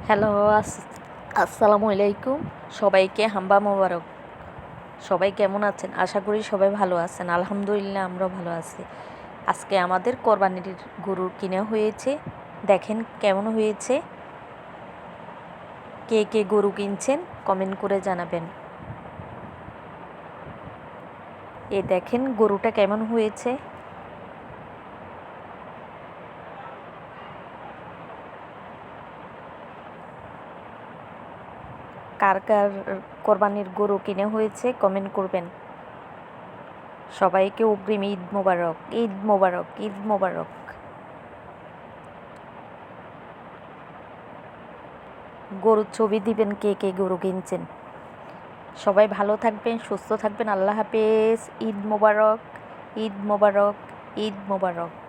Hello, আসসালামু আলাইকুম। সবাইকে হাম্বা মোবারক। সবাই কেমন আছেন? আশা করি সবাই ভালো আছেন। আলহামদুলিল্লাহ, আমরাও ভালো আছি। আজকে আমাদের কোরবানির গরু কিনা হয়েছে। দেখেন কেমন হয়েছে। কে কে গরু কিনছেন কমেন্ট করে জানাবেন। দেখেন গরুটা কেমন হয়েছে। কার কার কোরবানির গরু কিনে হয়েছে কমেন্ট করবেন। সবাইকে অগ্রিম ঈদ মোবারক, ঈদ মোবারক, ঈদ মোবারক। গরুর ছবি দিবেন কে কে গরু কিনছেন। সবাই ভালো থাকবেন, সুস্থ থাকবেন। আল্লাহ হাফেজ। ঈদ মোবারক, ঈদ মোবারক, ঈদ মোবারক।